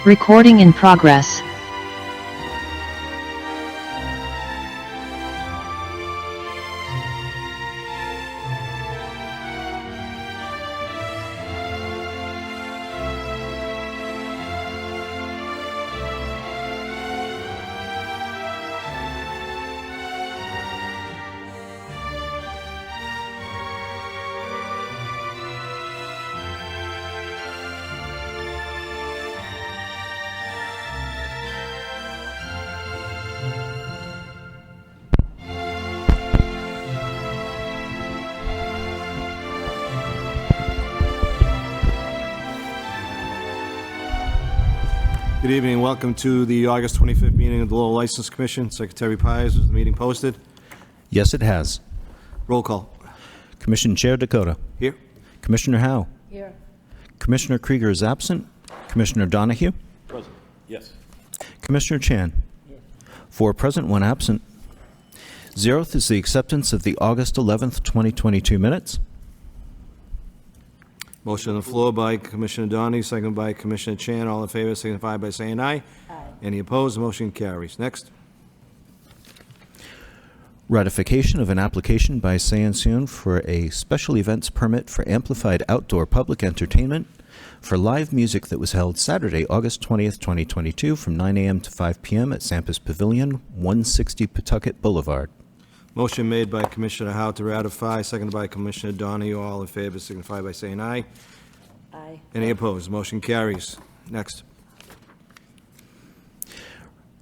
Recording in progress. Good evening and welcome to the August 25th meeting of the Lowell License Commission. Secretary Pires, was the meeting posted? Yes, it has. Roll call. Commission Chair Dakota. Here. Commissioner Howe. Here. Commissioner Krieger is absent. Commissioner Donahue. Present. Yes. Commissioner Chan. Four present, one absent. Zeroth is the acceptance of the August 11th, 2022 minutes. Motion on the floor by Commissioner Donahue, second by Commissioner Chan. All in favor signify by saying aye. Aye. Any opposed? Motion carries. Next. Ratification of an application by Seon for a special events permit for amplified outdoor public entertainment for live music that was held Saturday, August 20th, 2022 from 9 a.m. to 5 p.m. at Sampus Pavilion, 160 Pawtucket Boulevard. Motion made by Commissioner Howe to ratify, seconded by Commissioner Donahue. All in favor signify by saying aye. Aye. Any opposed? Motion carries. Next.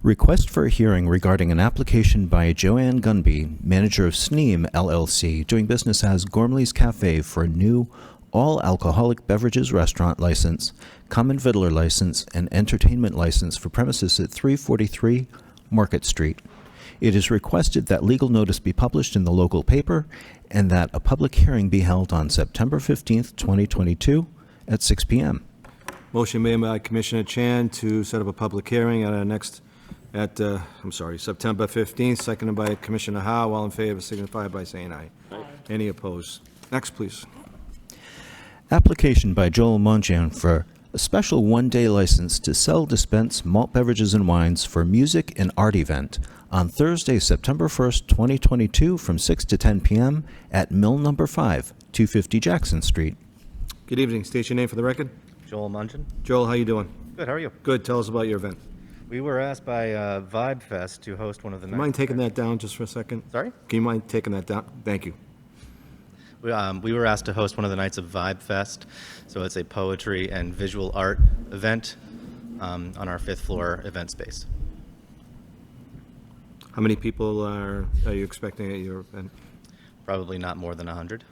Request for a hearing regarding an application by Joanne Gunby, manager of Sneem LLC, doing business as Gormley's Cafe for a new all-alcoholic beverages restaurant license, common vittler license, and entertainment license for premises at 343 Market Street. It is requested that legal notice be published in the local paper and that a public hearing be held on September 15th, 2022 at 6 p.m. Motion made by Commissioner Chan to set up a public hearing at our next, September 15th, seconded by Commissioner Howe. All in favor signify by saying aye. Aye. Any opposed? Next, please. Application by Joel Mongian for a special one-day license to sell, dispense malt beverages and wines for music and art event on Thursday, September 1st, 2022 from 6 to 10 p.m. at Mill Number 5, 250 Jackson Street. Good evening. State your name for the record. Joel Mungin. Joel, how you doing? Good. How are you? Good. Tell us about your event. We were asked by Vibe Fest to host one of the Do you mind nights. taking that down just for a second? Sorry? Can you mind taking that down? Thank you. We were asked to host one of the nights of Vibe Fest, so it's a poetry and visual art event on our 5th floor event space. How many people are you expecting at your event? Probably not more than 100.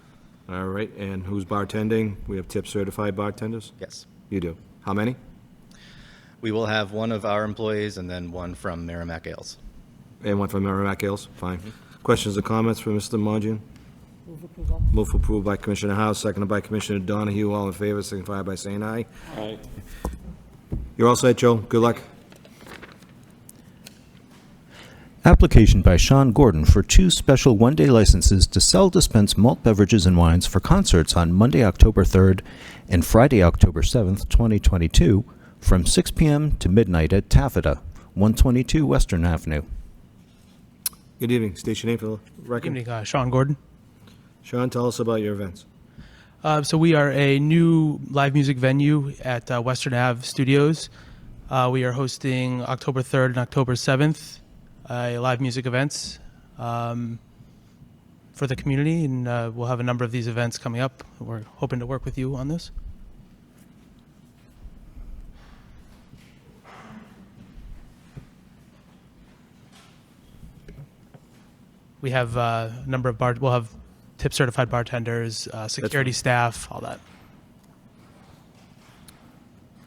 All right. And who's bartending? We have tip certified bartenders? Yes. You do. How many? We will have one of our employees and then one from Merrimack Ales. And one from Merrimack Ales? Fine. Questions or comments for Mr. Mongian? Move approval. Move for approval by Commissioner House, seconded by Commissioner Donahue. All in favor signify by saying aye. Aye. You're all set, Joe. Good luck. Application by Sean Gordon for 2 special one-day licenses to sell, dispense malt beverages and wines for concerts on Monday, October 3rd and Friday, October 7th, 2022 from 6 p.m. to midnight at Taffeta, 122 Western Avenue. Good evening. State your name for the record. Evening, Sean Gordon. Sean, tell us about your events. So we are a new live music venue at Western Ave Studios. We are hosting October 3rd and October 7th live music events for the community, and we'll have a number of these events coming up. We're hoping to work with you on this. We have a number of we'll have tip certified bartenders, security staff, all that.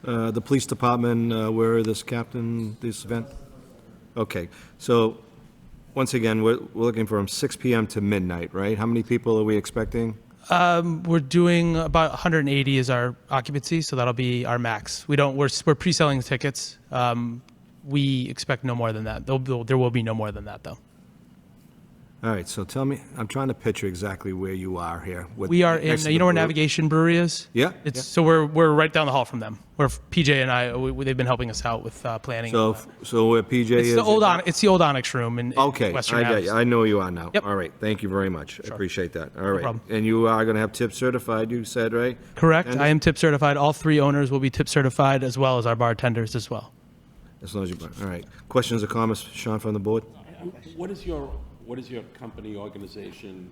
The police department, where this event? Okay, so once again, we're looking from 6 p.m. to midnight, right? How many people are we expecting? We're doing about 180 is our occupancy, so that'll be our max. We're pre-selling tickets. We expect no more than that. There will be no more than that, though. All right, so tell me, I'm trying to picture exactly where you are here. We are in, next to you the know where brew- Navigation Brewery is? Yeah, It's yeah. So we're right down the hall from them. Where PJ and I, they've been helping us out with planning. So, so where PJ it's is? it's the old Onyx Room in Okay, Western I got Ave. you. I know where you are now. Yep. All right, thank you very much. I appreciate that. All right. problem. And you are going to have tip certified, you said, right? Correct. And- I am tip certified. All 3 owners will be tip certified, as well as our bartenders as well. As long as you, all right. Questions or comments, Sean, from the board? What is your company organization?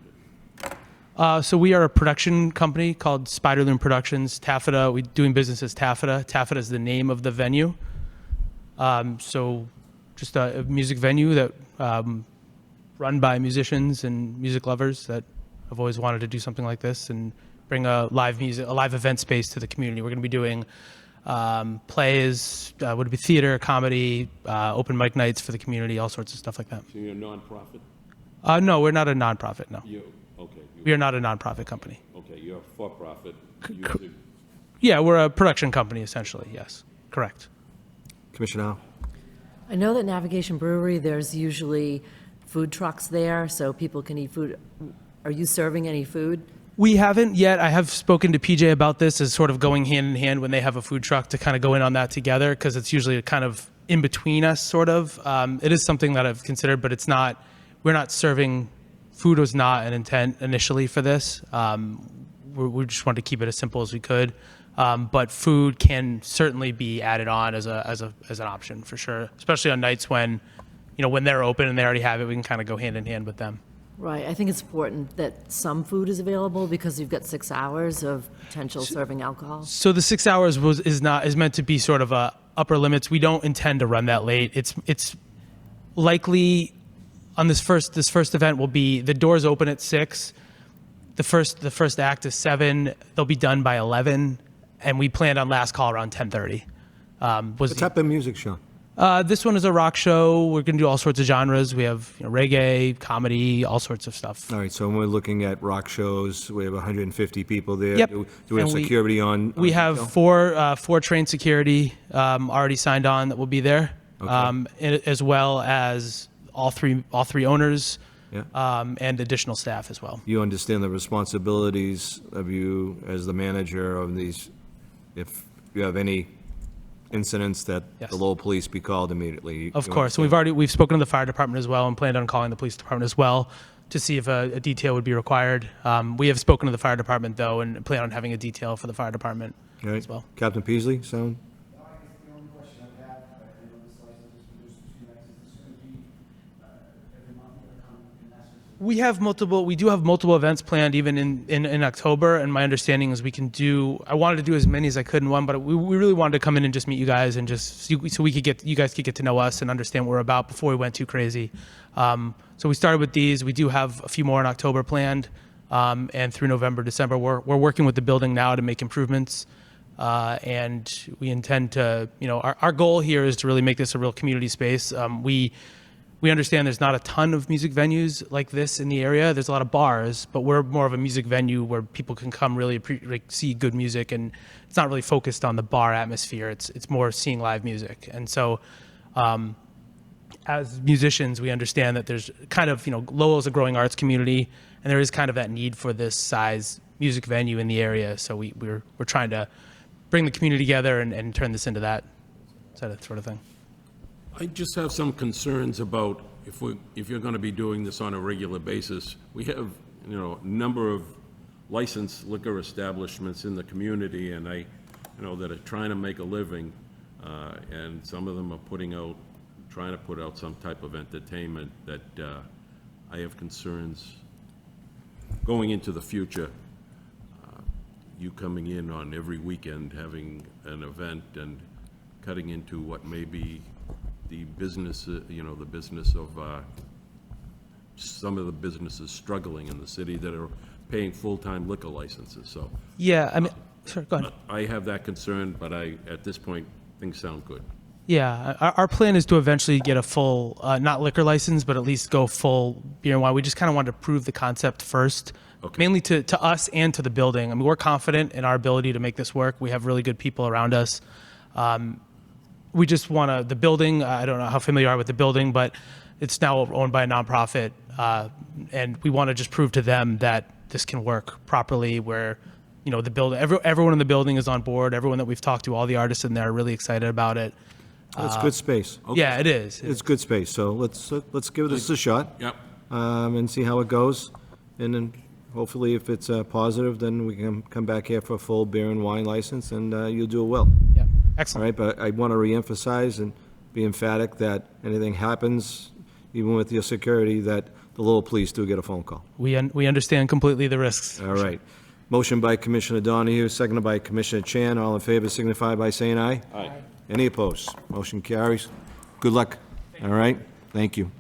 So we are a production company called Spiderloom Productions. Taffeta. We doing business as Taffeta. Taffeta is the name of the venue. So just a music venue that run by musicians and music lovers that have always wanted to do something like this and bring a live event space to the community. We're going to be doing plays, would it be theater, comedy, open mic nights for the community, all sorts of stuff like that. So you're a nonprofit? No, we're not a nonprofit. No, we are not a nonprofit company. Okay, you're a for-profit. Yeah, we're a production company essentially. Yes, correct. Commissioner Howell? I know that Navigation Brewery, there's usually food trucks there, so people can eat food. Are you serving any food? We haven't yet. I have spoken to PJ about this as sort of going hand in hand when they have a food truck to kind of go in on that together because it's usually kind of in between us, sort of. It is something that I've considered, but it's not. We're not serving. Food was not an intent initially for this. We just wanted to keep it as simple as we could. But food can certainly be added on as an option for sure, especially on nights when, when they're open and they already have it. We can kind of go hand in hand with them. Right, I think it's important that some food is available because you've got 6 hours of potential serving alcohol. So the 6 hours is meant to be sort of a upper limits. We don't intend to run that late. It's likely on this first event will be the doors open at 6. The first act is 7. They'll be done by 11, and we planned on last call around 10:30. What type of music, Sean? This one is a rock show. We're going to do all sorts of genres. We have reggae, comedy, all sorts of stuff. All right, so when we're looking at rock shows, we have 150 people there. Yep. Do we have And security on? We on have detail? four trained security already signed on that will be there, Okay. as well as all three owners Yeah. and additional staff as well. You understand the responsibilities of you as the manager of these, if you have any incidents that Yes. the Lowell Police be called immediately. Of You course, and understand? we've spoken to the fire department as well, and planned on calling the police department as well to see if a detail would be required. We have spoken to the fire department though, and plan on having a detail for the fire department All right. as well. Captain Peasley, sound? No, I guess the only question I have, I know this license is produced for 2 nights, is this going to be every month or come in essence? We do have multiple events planned even in October, and my understanding is I wanted to do as many as I could in one, but we really wanted to come in and just meet you guys and just so you guys could get to know us and understand what we're about before we went too crazy. So we started with these. We do have a few more in October planned, and through November, December, we're working with the building now to make improvements. And we intend to, our goal here is to really make this a real community space. We understand there's not a ton of music venues like this in the area. There's a lot of bars, but we're more of a music venue where people can come really see good music, and it's not really focused on the bar atmosphere. It's more seeing live music. And so, as musicians, we understand that there's kind of, Lowell's a growing arts community, and there is kind of that need for this size music venue in the area. So we're trying to bring the community together and turn this into that sort of thing. I just have some concerns about if you're going to be doing this on a regular basis. We have, a number of licensed liquor establishments in the community, and that are trying to make a living, and some of them are trying to put out some type of entertainment that I have concerns going into the future. You coming in on every weekend, having an event, and cutting into what may be the business, the business of some of the businesses struggling in the city that are paying full-time liquor licenses. So Yeah, I mean, sorry, go ahead. I have that concern, but at this point, things sound good. Yeah, our plan is to eventually get a full, not liquor license, but at least go full beer and wine. We just kind of wanted to prove the concept first, Okay. mainly to us and to the building. I mean, we're confident in our ability to make this work. We have really good people around us. We just want the building, I don't know how familiar you are with the building, but it's now owned by a nonprofit, and we want to just prove to them that this can work properly. Where, you know, the building, everyone in the building is on board. Everyone that we've talked to, all the artists in there, are really excited about it. It's good space. Yeah, it is. It's good space, so let's give this a shot. Yep. And see how it goes. And then hopefully if it's positive, then we can come back here for a full beer and wine license, and you'll do it well. Yeah, All excellent. right, but I want to reemphasize and be emphatic that anything happens, even with your security, that the Lowell Police do get a phone call. We understand completely the risks. All right. Motion by Commissioner Donahue, seconded by Commissioner Chan. All in favor signify by saying aye. Aye. Any opposed? Motion carries. Good luck. All right? Thank you.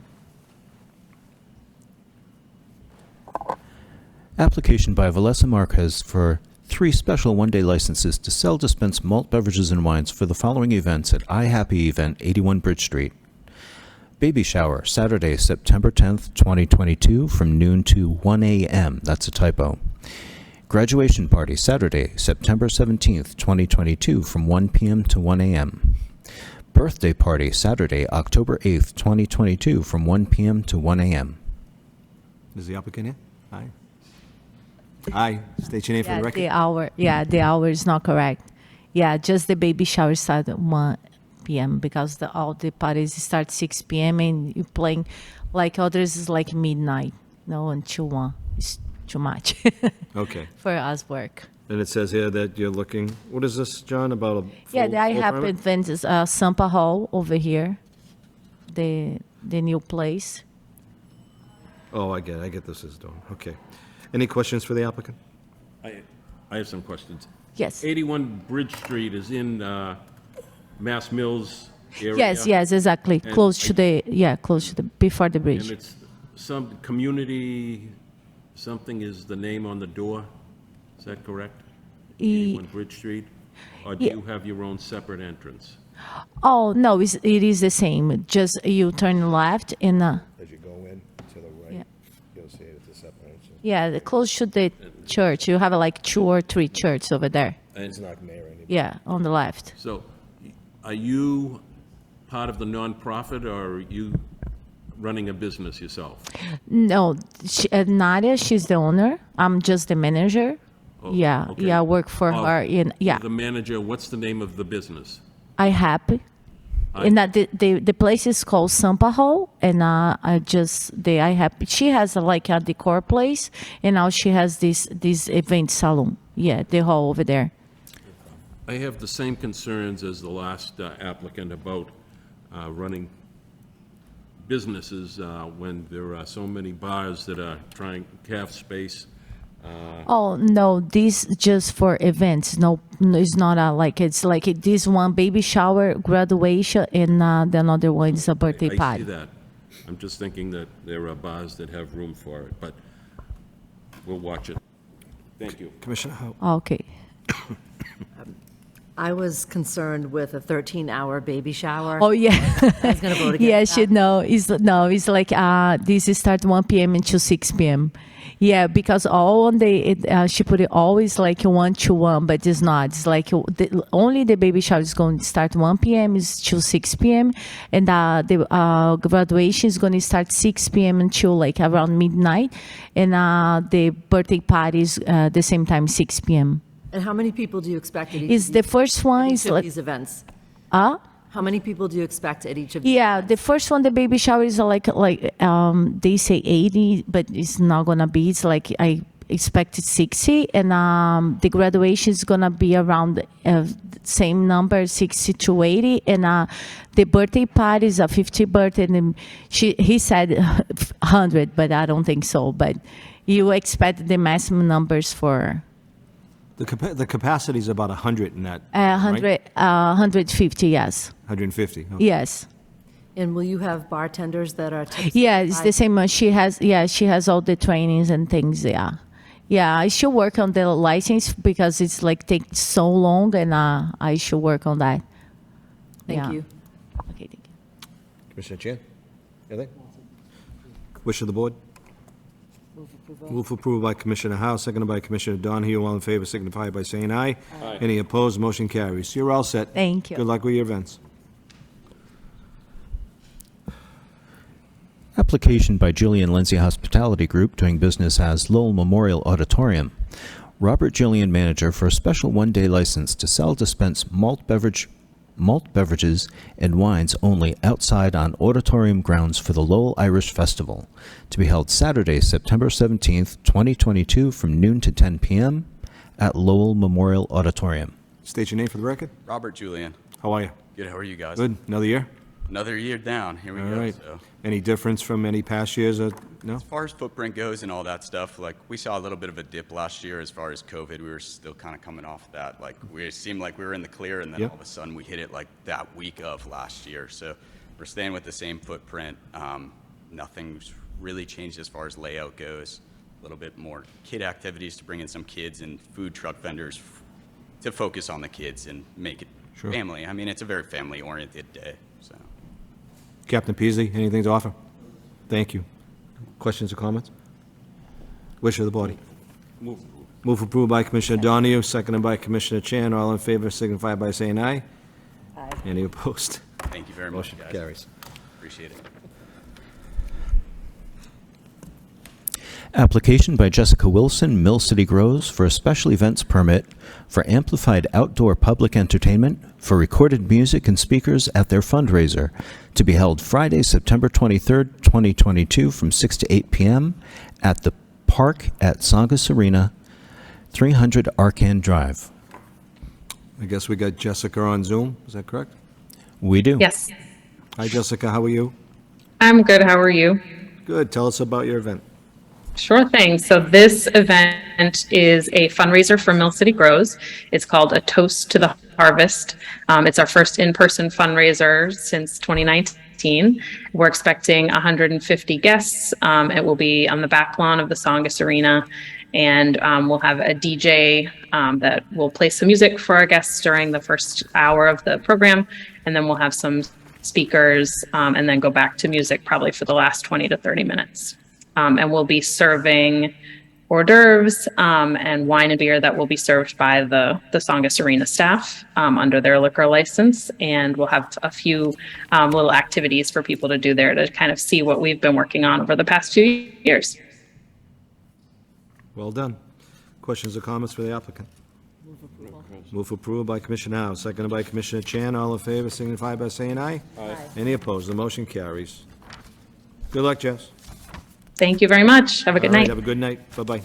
Application by Valesa Marquez for 3 special one-day licenses to sell, dispense malt beverages and wines for the following events at iHappy Event, 81 Bridge Street. Baby shower, Saturday, September 10th, 2022, from noon to 1 a.m. That's a typo. Graduation party, Saturday, September 17th, 2022, from 1 p.m. to 1 a.m. Birthday party, Saturday, October 8th, 2022, from 1 p.m. to 1 a.m. Is the applicant here? Aye. Aye. State your name for the record. The hour is not correct. Yeah, just the baby shower start at 1 p.m. because all the parties start 6 p.m. and you playing like others is like midnight, until 1. It's too much Okay. for us work. And it says here that you're looking, what is this, John, about a Yeah, full- I full have permit? events, Sampa Hall over here, the new place. Oh, I get this is done. Okay. Any questions for the applicant? I have some questions. Yes. 81 Bridge Street is in Mass Mills area? Yes, exactly. And Close to the before the And bridge. it's some community, something is the name on the door? Is that correct? 81 Bridge Street? Or do Yeah. you have your own separate entrance? Oh no, it is the same. Just you turn left and As you go in to the right, Yeah. you'll see it at the separation. close to the church. You have like 2 or 3 churches over there. It's not mayor anymore. Yeah, on the left. So are you part of the nonprofit or are you running a business yourself? No, Nadia, she's the owner. I'm just the manager. Oh, Yeah, okay. yeah, I work for Oh, her. The manager, what's the name of the business? I happy. And that the place is called Sampa Hall, and I happy. She has like a decor place, and now she has this event salon. Yeah, the hall over there. I have the same concerns as the last applicant about running businesses when there are so many bars that are trying to have space. Oh no, this just for events. No, it's not it's like this one baby shower, graduation, and the another one is a birthday I party. see that. I'm just thinking that there are bars that have room for it, but we'll watch it. Thank you. Commissioner Hou. Okay. I was concerned with a 13-hour baby shower. Oh yeah. I was going to vote against Yeah, that. it's like this start 1 p.m. until 6 p.m. Yeah, because all on she put it always like 1 to 1, but it's not. It's like only the baby shower is going to start 1 p.m. is till 6 p.m. and the graduation is going to start 6 p.m. until like around midnight, and the birthday party is the same time 6 p.m. And how many people do you expect at each Is of the these- first one at is each of like these events? uh How many people do you expect at each of these? Yeah, the first one, the baby shower is like they say 80, but it's not gonna be. It's like I expected 60, and the graduation is gonna be around same number, 60 to 80, and the birthday party is a 50 birthday, and he said 100, but I don't think so. But you expect the maximum numbers for The capacity is about 100 in that, 150, yes. 150. Okay. Yes. And will you have bartenders that are tipsy? Yeah, it's the same one. She has all the trainings and things. Yeah, I should work on the license because it's like takes so long, and I should work on that. Thank Yeah. you. Okay, thank you. Commissioner Chan? Anything? Wish of the board? Move for approval by Commissioner Howe, seconded by Commissioner Donahue. All in favor signify by saying aye. Aye. Any opposed? Motion carries. You're all set. Thank you. Good luck with your events. Application by Julian Lindsay Hospitality Group doing business as Lowell Memorial Auditorium. Robert Julian, manager, for a special one-day license to sell, dispense malt beverages and wines only outside on auditorium grounds for the Lowell Irish Festival, to be held Saturday, September 17th, 2022, from noon to 10 p.m. at Lowell Memorial Auditorium. State your name for the record. Robert Julian. How are you? Good, how are you guys? Good. Another year? Another year down. Here we All go. right. So, Any difference from any past years? No? as far as footprint goes and all that stuff, like we saw a little bit of a dip last year as far as COVID. We were still kind of coming off of that. Like we seemed like we were in the clear, and then Yep. all of a sudden we hit it like that week of last year. So we're staying with the same footprint. Nothing's really changed as far as layout goes. A little bit more kid activities to bring in some kids and food truck vendors to focus on the kids and make it Sure. family. I mean, it's a very family-oriented day. So. Captain Peasley, anything to offer? Thank you. Questions or comments? Wish of the body. Move approval by Commissioner Donahue, seconded by Commissioner Chan. All in favor signify by saying aye. Aye. Any opposed? Thank you very much, Motion guys. carries. Appreciate it. Application by Jessica Wilson, Mill City Grows, for a special events permit for amplified outdoor public entertainment for recorded music and speakers at their fundraiser, to be held Friday, September 23rd, 2022, from 6 to 8 p.m. at the park at Songus Arena, 300 Arcan Drive. I guess we got Jessica on Zoom. Is that correct? We do. Yes, Hi, Jessica. How are you? I'm good. How are you? Good. Tell us about your event. Sure thing. So this event is a fundraiser for Mill City Grows. It's called A Toast to the Harvest. It's our first in-person fundraiser since 2019. We're expecting 150 guests. It will be on the back lawn of the Songus Arena, and we'll have a DJ that will play some music for our guests during the first hour of the program, and then we'll have some speakers, and then go back to music probably for the last 20 to 30 minutes. And we'll be serving hors d'oeuvres and wine and beer that will be served by the Songus Arena staff under their liquor license. And we'll have a few little activities for people to do there to kind of see what we've been working on over the past few years. Well done. Questions or comments for the applicant? Move for approval by Commissioner Howe, seconded by Commissioner Chan. All in favor signify by saying aye. Aye. Any opposed? The motion carries. Good luck, Jess. Thank you very much. Have a good All right, night. have a good night. Bye-bye.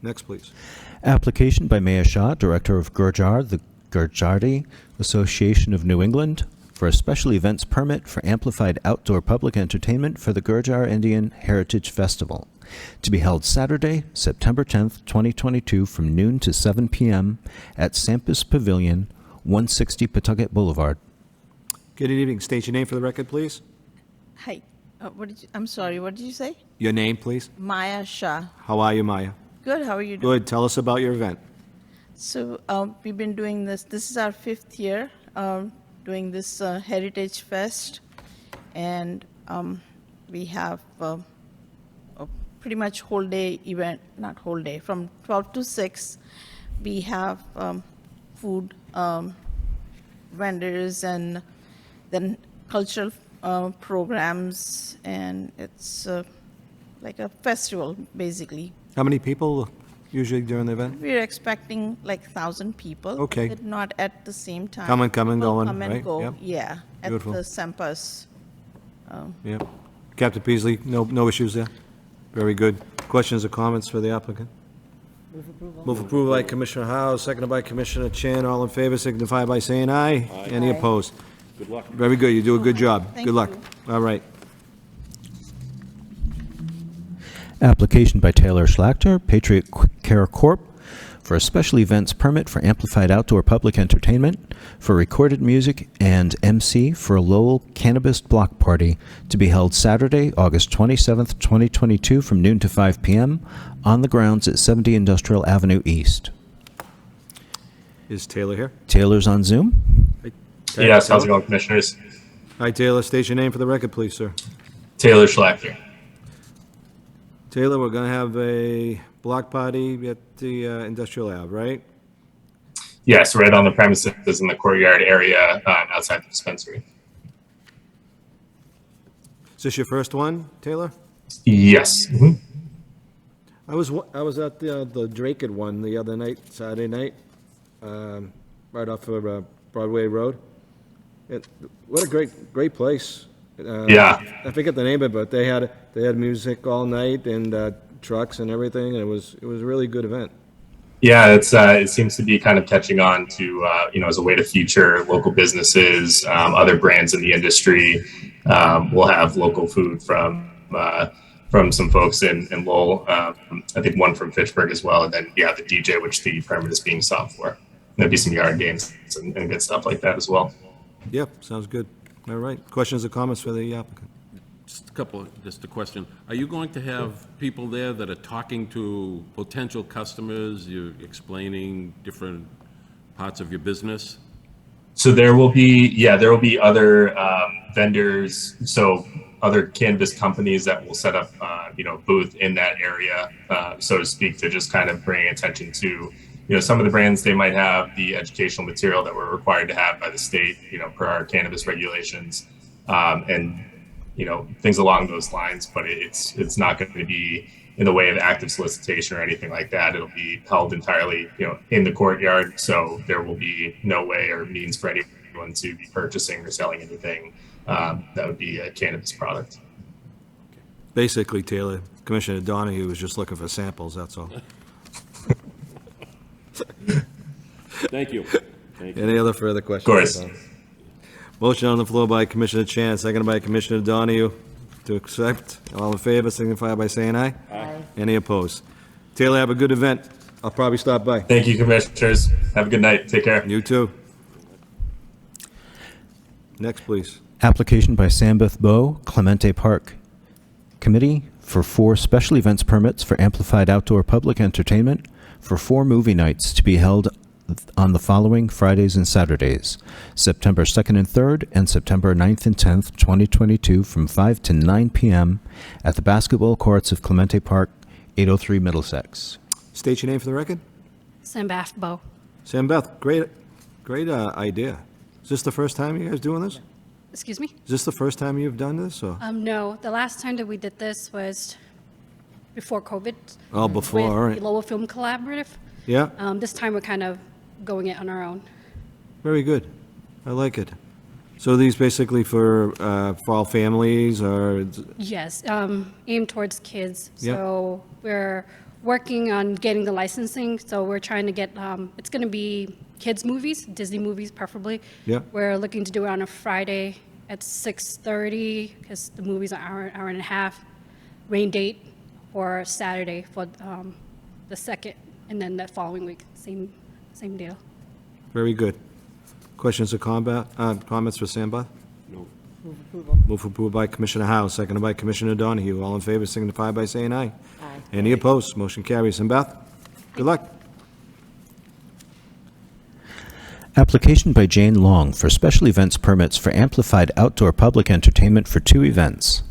Next, please. Application by Maya Shah, Director of Gurjar, the Gurjardi Association of New England, for a special events permit for amplified outdoor public entertainment for the Gurjar Indian Heritage Festival, to be held Saturday, September 10th, 2022, from noon to 7 p.m. at Sampus Pavilion, 160 Pawtucket Boulevard. Good evening. State your name for the record, please. Hi. I'm sorry, what did you say? Your name, please. Maya Shah. How are you, Maya? Good, how are you doing? Good. Tell us about your event. So we've been doing this. This is our 5th year doing this Heritage Fest. And we have a pretty much whole day event, not whole day, from 12 to 6. We have food vendors and then cultural programs, and it's like a festival, basically. How many people usually during the event? We're expecting like 1,000 people. Okay. But not at the same time. Come and People going, come and right? go, Yep. yeah, at Beautiful. the Sampus. Yeah. Captain Peasley, no issues there? Very good. Questions or comments for the applicant? Move approval by Commissioner Howe, seconded by Commissioner Chan. All in favor signify by saying aye. Any opposed? Good luck. Very good. You do a good job. Thank Good luck. you. All right. Application by Taylor Schlachter, Patriot Care Corp., for a special events permit for amplified outdoor public entertainment for recorded music and MC for a Lowell Cannabis Block Party, to be held Saturday, August 27th, 2022, from noon to 5 p.m. on the grounds at 70 Industrial Avenue East. Is Taylor here? Taylor's on Zoom. Yes, how's it going, Commissioners? Hi, Taylor. State your name for the record, please, sir. Taylor Schlachter. Taylor, we're going to have a block party at the Industrial Ave, right? Yes, right on the premises in the courtyard area outside the dispensary. Is this your first one, Taylor? Yes. Mhm. I was at the Drake one the other night, Saturday night, right off of Broadway Road. What a great place. Yeah. I forget the name of it, but they had music all night and trucks and everything, and it was a really good event. Yeah, it seems to be kind of catching on to as a way to feature local businesses, other brands in the industry. We'll have local food from some folks in Lowell. I think one from Fitchburg as well, and then the DJ, which the permit is being sought for. There'll be some yard games and good stuff like that as well. Yep, sounds good. All right. Questions or comments for the applicant? Just a question. Are you going to have people there that are talking to potential customers, you're explaining different parts of your business? So there will be other vendors, so other cannabis companies that will set up, booth in that area, so to speak, to just kind of bring attention to, some of the brands. They might have the educational material that we're required to have by the state, per our cannabis regulations, and things along those lines. But it's not going to be in the way of active solicitation or anything like that. It'll be held entirely, in the courtyard. So there will be no way or means for anyone to be purchasing or selling anything that would be a cannabis product. Basically, Taylor, Commissioner Donahue was just looking for samples, that's all. Thank you. Any other further questions? Of course. Motion on the floor by Commissioner Chan, seconded by Commissioner Donahue to accept. All in favor, signify by saying aye. Aye. Any opposed? Taylor, have a good event. I'll probably stop by. Thank you, commissioners. Have a good night. Take care. You too. Next, please. Application by Sambeth Bow, Clemente Park Committee for 4 special events permits for amplified outdoor public entertainment for 4 movie nights to be held on the following Fridays and Saturdays, September 2nd and 3rd and September 9th and 10th, 2022, from 5 to 9 p.m. at the basketball courts of Clemente Park, 803 Middlesex. State your name for the record. Sambeth Bow. Sam Beth, great idea. Is this the first time you guys doing this? Excuse me? Is this the first time you've done this, or? No, the last time that we did this was before COVID. Oh, before, all with right. the Lowell Film Collaborative. Yeah, This time we're kind of going it on our own. very good. I like it. So these basically for all families, or? Yes, aimed towards kids. Yep. So we're working on getting the licensing. So we're trying to get, it's going to be kids' movies, Disney movies preferably. Yep. We're looking to do it on a Friday at 6:30 because the movie's an hour and a half. Rain date, or Saturday for the second, and then the following week, same deal. Very good. Questions or comments for Sam Beth? No. Move approval. Move approval by Commissioner Howe, seconded by Commissioner Donahue. All in favor signify by saying aye. Aye. Any opposed? Motion carries. Sam Beth, good luck. Application by Jane Long for special events permits for amplified outdoor public entertainment for 2 events.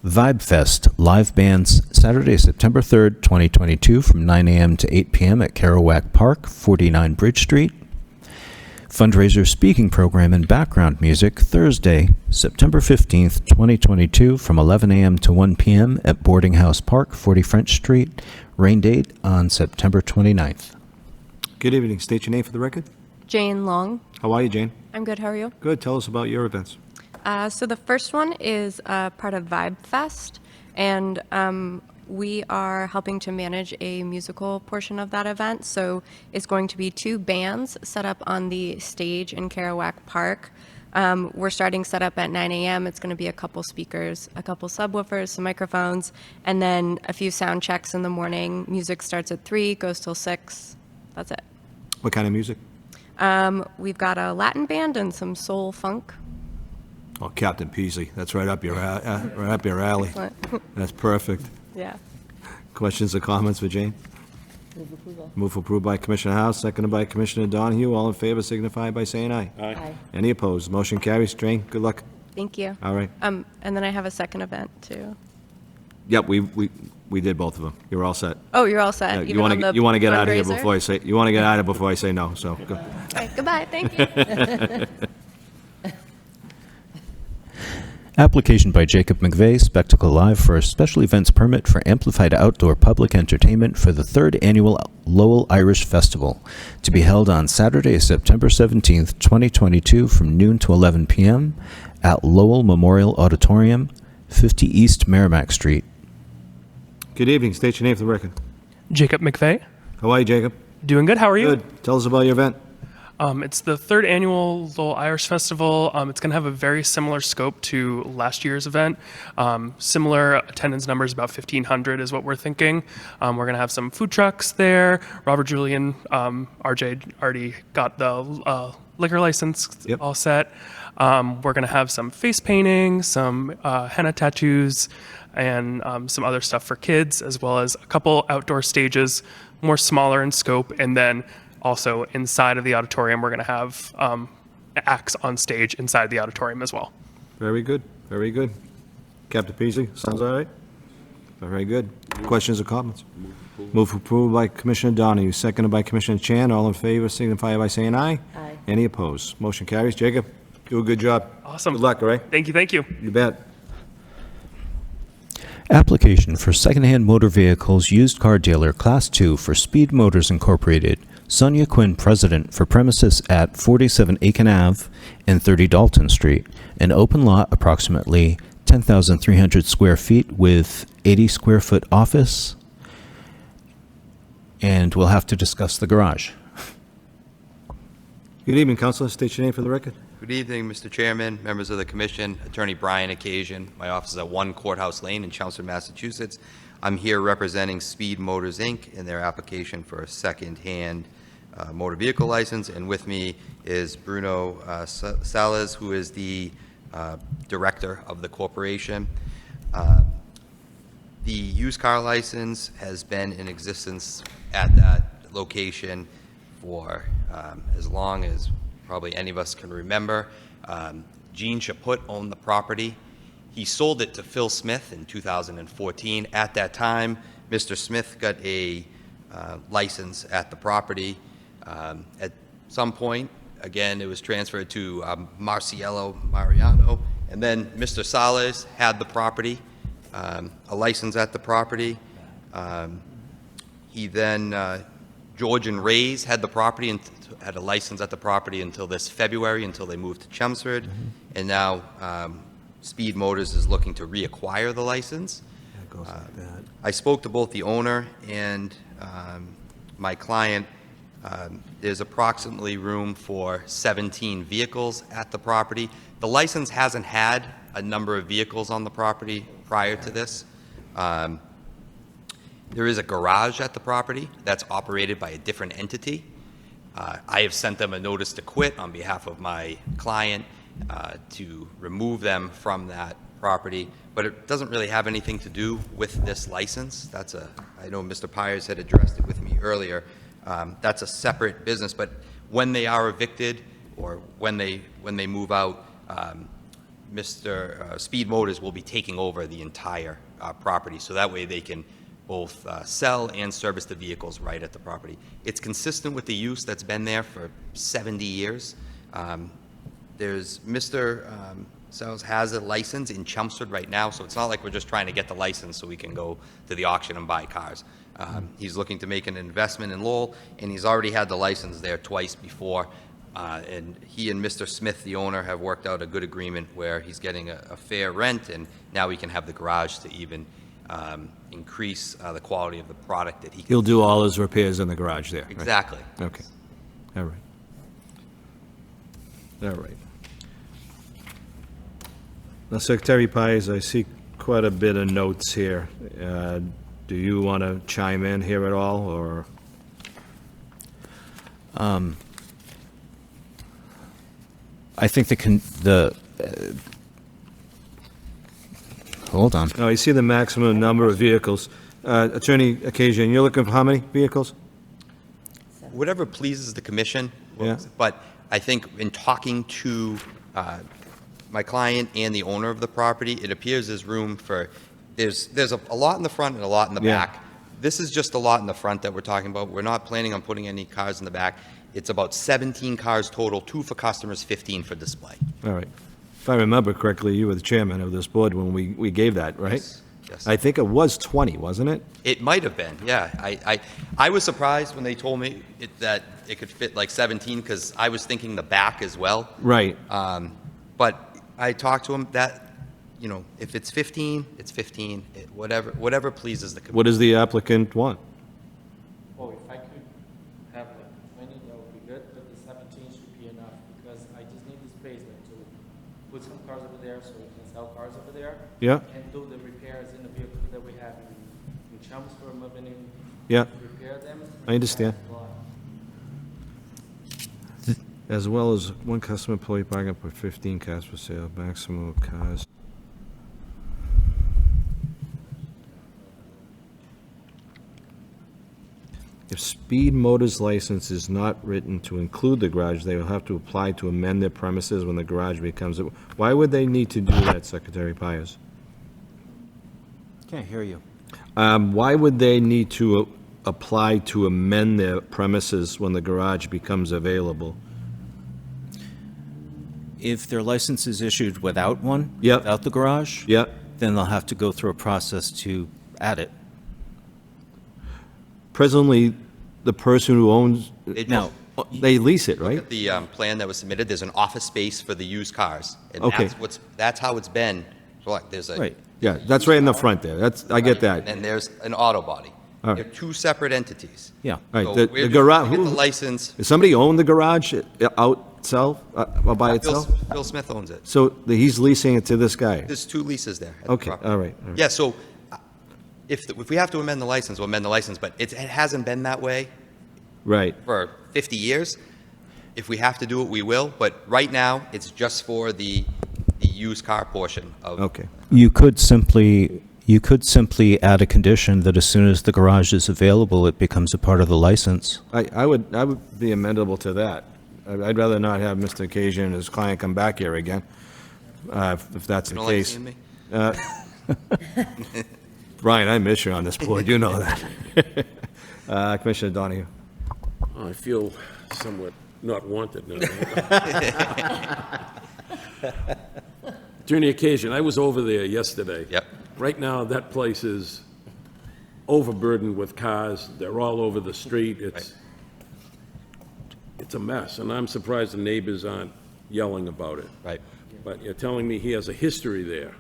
Vibe Fest live bands Saturday, September 3rd, 2022 from 9 a.m. to 8 p.m. at Kerouac Park, 49 Bridge Street. Fundraiser speaking program and background music Thursday, September 15th, 2022 from 11 a.m. to 1 p.m. at Boarding House Park, 40 French Street. Rain date on September 29th. Good evening. State your name for the record. Jane Long. How are you, Jane? I'm good. How are you? Good. Tell us about your events. So the first one is part of Vibe Fest, and we are helping to manage a musical portion of that event. So it's going to be 2 bands set up on the stage in Kerouac Park. We're starting setup at 9 a.m. It's going to be a couple speakers, a couple subwoofers, some microphones, and then a few sound checks in the morning. Music starts at 3, goes till 6. That's it. What kind of music? We've got a Latin band and some soul funk. Oh, Captain Peasy. That's right up your alley. Excellent. That's perfect. Yeah. Questions or comments for Jane? Move approval. Move approved by Commissioner House, seconded by Commissioner Donahue. All in favor signify by saying aye. Aye. Any opposed? Motion carries. Jane, good luck. Thank you. All right. And then I have a second event too. Yep, we did both of them. You're all set. Oh, you're all set. Yeah, Even you want on to the get out of here fundraiser? before I say before I say no. So go. Okay, goodbye. Thank you. Application by Jacob McVeigh, Spectacle Live, for a special events permit for amplified outdoor public entertainment for the 3rd Annual Lowell Irish Festival, to be held on Saturday, September 17th, 2022, from noon to 11 p.m. at Lowell Memorial Auditorium, 50 East Merrimack Street. Good evening. State your name for the record. Jacob McVeigh. How are you, Jacob? Doing good. How are you? Good. Tell us about your event. It's the 3rd annual Lowell Irish Festival. It's going to have a very similar scope to last year's event. Similar attendance numbers, about 1,500 is what we're thinking. We're going to have some food trucks there. Robert Julian, RJ already got the liquor license all set. We're going to have some face painting, some henna tattoos, and some other stuff for kids, as well as a couple outdoor stages, more smaller in scope, and then also inside of the auditorium, we're going to have acts on stage inside the auditorium as well. Very good. Very good. Captain Peasley, sounds all right? Very good. Questions or comments? Move approved by Commissioner Donahue, seconded by Commissioner Chan. All in favor signify by saying aye. Aye. Any opposed? Motion carries. Jacob, do a good job. Awesome. Good luck, all right? Thank you. Thank you. You bet. Application for secondhand motor vehicles used car dealer Class 2 for Speed Motors Incorporated. Sonia Quinn, president, for premises at 47 Aiken Ave and 30 Dalton Street. An open lot approximately 10,300 square feet with 80 square foot office. And we'll have to discuss the garage. Good evening, Councilor. State your name for the record. Good evening, Mr. Chairman, members of the Commission, Attorney Brian Occasion. My office is at 1 Courthouse Lane in Chelmsford, Massachusetts. I'm here representing Speed Motors, Inc. in their application for a second-hand motor vehicle license, and with me is Bruno Salas, who is the director of the corporation. The used car license has been in existence at that location for as long as probably any of us can remember. Gene Chaput owned the property. He sold it to Phil Smith in 2014. At that time, Mr. Smith got a license at the property. At some point, again, it was transferred to Marciello Mariano, and then Mr. Salas had the property, a license at the property. He then, George and Ray's had the property and had a license at the property until this February, until they moved to Chelmsford, and now Speed Motors is looking to reacquire the license. I spoke to both the owner and my client. There's approximately room for 17 vehicles at the property. The license hasn't had a number of vehicles on the property prior to this. There is a garage at the property that's operated by a different entity. I have sent them a notice to quit on behalf of my client to remove them from that property, but it doesn't really have anything to do with this license. I know Mr. Pyers had addressed it with me earlier. That's a separate business, but when they are evicted or when they move out, Mr. Speed Motors will be taking over the entire property, so that way they can both sell and service the vehicles right at the property. It's consistent with the use that's been there for 70 years. There's Mr. Sells has a license in Chelmsford right now, so it's not like we're just trying to get the license so we can go to the auction and buy cars. He's looking to make an investment in Lowell, and he's already had the license there twice before. And he and Mr. Smith, the owner, have worked out a good agreement where he's getting a fair rent, and now we can have the garage to even increase the quality of the product that he can. He'll do all his repairs in the garage there. Right? Exactly. Okay. All right. All right. Now, Secretary Pires, I see quite a bit of notes here. Do you want to chime in here at all, or? I think hold on. Oh, I see the maximum number of vehicles. Attorney Occasion, you're looking for how many vehicles? Whatever pleases the commission. Yeah. But I think in talking to my client and the owner of the property, it appears there's room for, there's a lot in the front and a lot in the back. This is just a lot in the front that we're talking about. We're not planning on putting any cars in the back. It's about 17 cars total, 2 for customers, 15 for display. All right. If I remember correctly, you were the chairman of this board when we gave that, right? Yes. I think it was 20, wasn't it? It might have been, yeah. I was surprised when they told me that it could fit like 17, because I was thinking the back as well. Right. But I talked to him that, if it's 15, it's 15, whatever pleases the committee. What does the applicant want? Oh, if I could have like 20, that would be good, but the 17 should be enough, because I just need the space to put some cars over there so we can sell cars over there. Yeah. And do the repairs in the vehicles that we have in Chelmsford, moving in. Yeah. Repair them. I understand. As well as one customer employee parking up with 15 cars for sale, maximum of cars. If Speed Motors license is not written to include the garage, they will have to apply to amend their premises when the garage becomes, why would they need to do that, Secretary Pires? Can't hear you. Why would they need to apply to amend their premises when the garage becomes available? If their license is issued without one, Yep. without the garage, Yep. then they'll have to go through a process to add it. Presently, the person who owns, Now, they lease it, right? Look at the plan that was submitted, there's an office space for the used cars. And Okay. that's how it's been. So like, there's a. Right, yeah, that's right in the front there, I get that. And there's an auto body. All They're right. two separate entities. Yeah. Right, So the we're just garage, gonna get the license. does somebody own the garage out itself, by itself? Bill Smith owns it. So he's leasing it to this guy? There's two leases there. at the Okay, property. all right, all right. Yeah, so if we have to amend the license, we'll amend the license, but it hasn't been that way Right, for 50 years. If we have to do it, we will, but right now, it's just for the used car portion of. okay. You could simply add a condition that as soon as the garage is available, it becomes a part of the license. I would be amenable to that. I'd rather not have Mr. Occasion and his client come back here again, if that's You the don't like case. seeing me? Brian, I miss you on this board, you know that. Commissioner Donahue. I feel somewhat not wanted now. During the occasion, I was over there yesterday. Yep. Right now, that place is overburdened with cars. They're all over the street. It's a mess, and I'm surprised the neighbors aren't yelling about it. Right. But you're telling me he has a history there.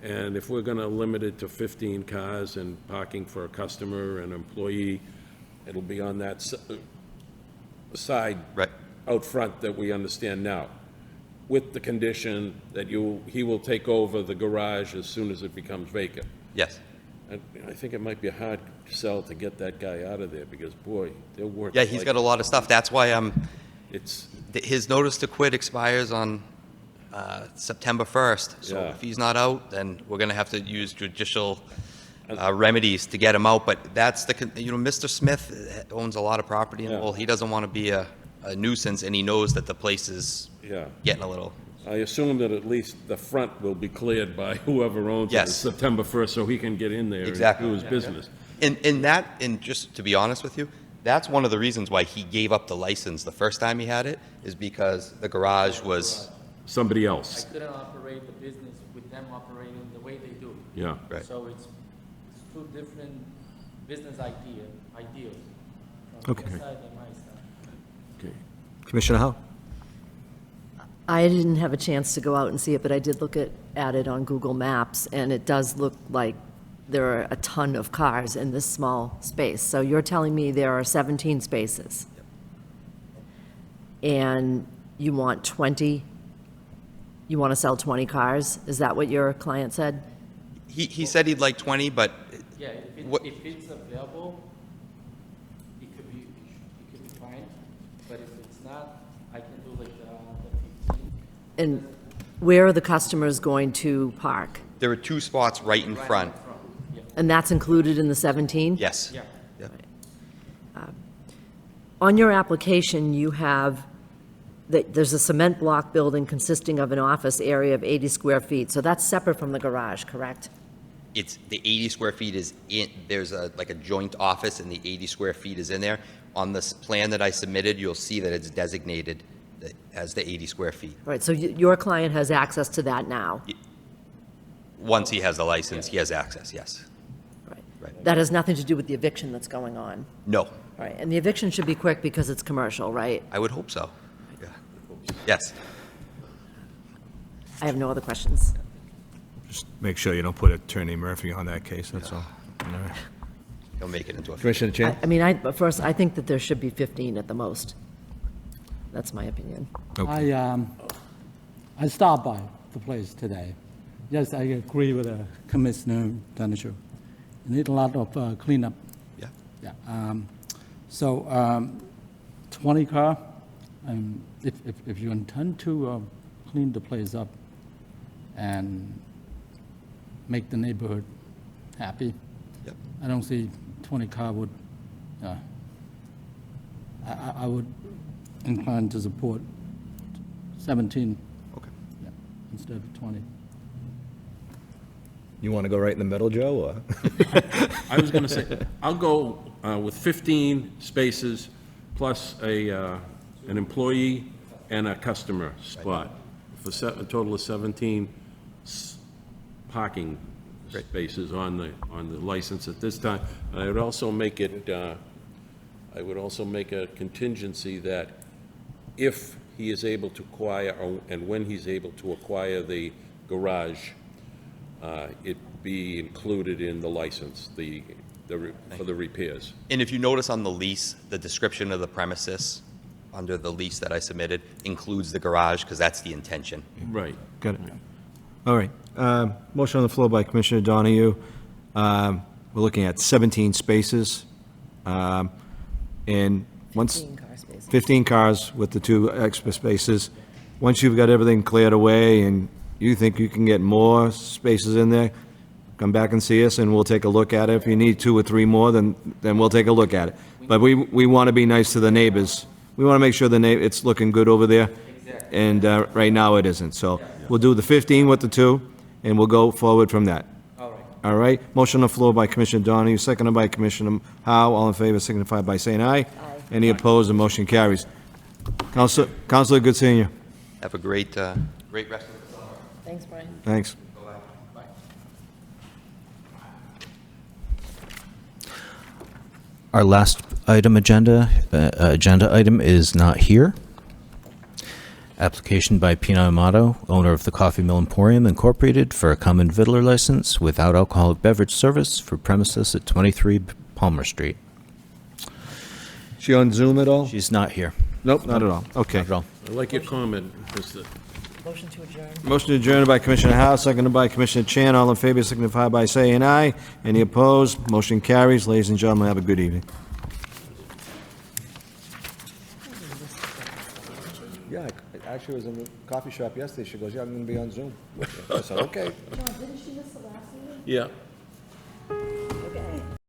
And if we're going to limit it to 15 cars and parking for a customer and employee, it'll be on that side Right. out front that we understand now, with the condition that he will take over the garage as soon as it becomes vacant. Yes. I think it might be a hard sell to get that guy out of there, because, boy, they're working. Yeah, he's got a lot of stuff. That's why It's, his notice to quit expires on September 1st. So Yeah. if he's not out, then we're going to have to use judicial remedies to get him out. But that's Mr. Smith owns a lot of property in Yeah. Lowell. He doesn't want to be a nuisance, and he knows that the place is yeah. getting a little. I assume that at least the front will be cleared by whoever owns it Yes. September 1st, so he can get in there and Exactly. do his business. And just to be honest with you, that's one of the reasons why he gave up the license the first time he had it, is because the garage was. Somebody I else. couldn't operate the business with them operating the way they do. Yeah. Right. So it's two different business ideals. Okay. From his side and my side. Okay. Commissioner Howe? I didn't have a chance to go out and see it, but I did look at it on Google Maps, and it does look like there are a ton of cars in this small space. So you're telling me there are 17 spaces? And you want 20, you want to sell 20 cars? Is that what your client said? He said he'd like 20, but Yeah, What- if it's available, it could be fine, but if it's not, I can do like the 15. And where are the customers going to park? there are two spots right in front. And that's included in the 17? Yes. Yeah. Yeah. On your application, you have that there's a cement block building consisting of an office area of 80 square feet. So that's separate from the garage, correct? It's the 80 square feet is in, there's like a joint office, and the 80 square feet is in there. On this plan that I submitted, you'll see that it's designated as the 80 square feet. Right, so your client has access to that now? Once he has the license, he has access, yes. That has nothing to do with the eviction that's going on? No, Right, and the eviction should be quick because it's commercial, right? I would hope so. Yeah. Yes. I have no other questions. Just make sure you don't put Attorney Murphy on that case, that's all. All right. He'll make it into a. Commissioner Chan? I mean, but first, I think that there should be 15 at the most. That's my opinion. I stopped by the place today. Yes, I agree with Commissioner Donoghue. You need a lot of cleanup. Yeah. Yeah. So 20 car, if you intend to clean the place up and make the neighborhood happy, Yep. I don't see 20 car would, I would incline to support 17 instead of 20. You want to go right in the middle, Joe, or? I was going to say, I'll go with 15 spaces plus an employee and a customer spot for a total of 17 parking spaces on the license at this time. And I would also make it, I would also make a contingency that if he is able to acquire, and when he's able to acquire the garage, it be included in the license, for the repairs. And if you notice on the lease, the description of the premises under the lease that I submitted includes the garage, because that's the intention. Right. Got it. All right. Motion on the floor by Commissioner Donahue. We're looking at 17 spaces. And once. 15 car spaces. 15 cars with the 2 extra spaces. Once you've got everything cleared away and you think you can get more spaces in there, come back and see us and we'll take a look at it. If you need 2 or 3 more, then we'll take a look at it. But we want to be nice to the neighbors. We want to make sure it's looking good over there. And right now it isn't. So we'll do the 15 with the 2 and we'll go forward from that. All right. Motion on the floor by Commissioner Donahue, seconded by Commissioner Howe. All in favor signify by saying aye. Aye. Any opposed, the motion carries. Counselor, good seeing you. Have a great rest of the summer. Thanks, Brian. Thanks. Our last agenda item is not here. Application by Pino Amato, owner of the Coffee Mill Emporium Incorporated, for a common vittler license without alcoholic beverage service for premises at 23 Palmer Street. She on Zoom at all? She's not here. Nope, not at all. Okay. Not at all. I like your comment, Mr. Motion to adjourn. Motion adjourned by Commissioner Howe, seconded by Commissioner Chan. All in favor signify by saying aye. Any opposed? Motion carries. Ladies and gentlemen, have a good evening. Yeah, actually, I was in the coffee shop yesterday. She goes, yeah, I'm going to be on Zoom. I said, okay. Yeah.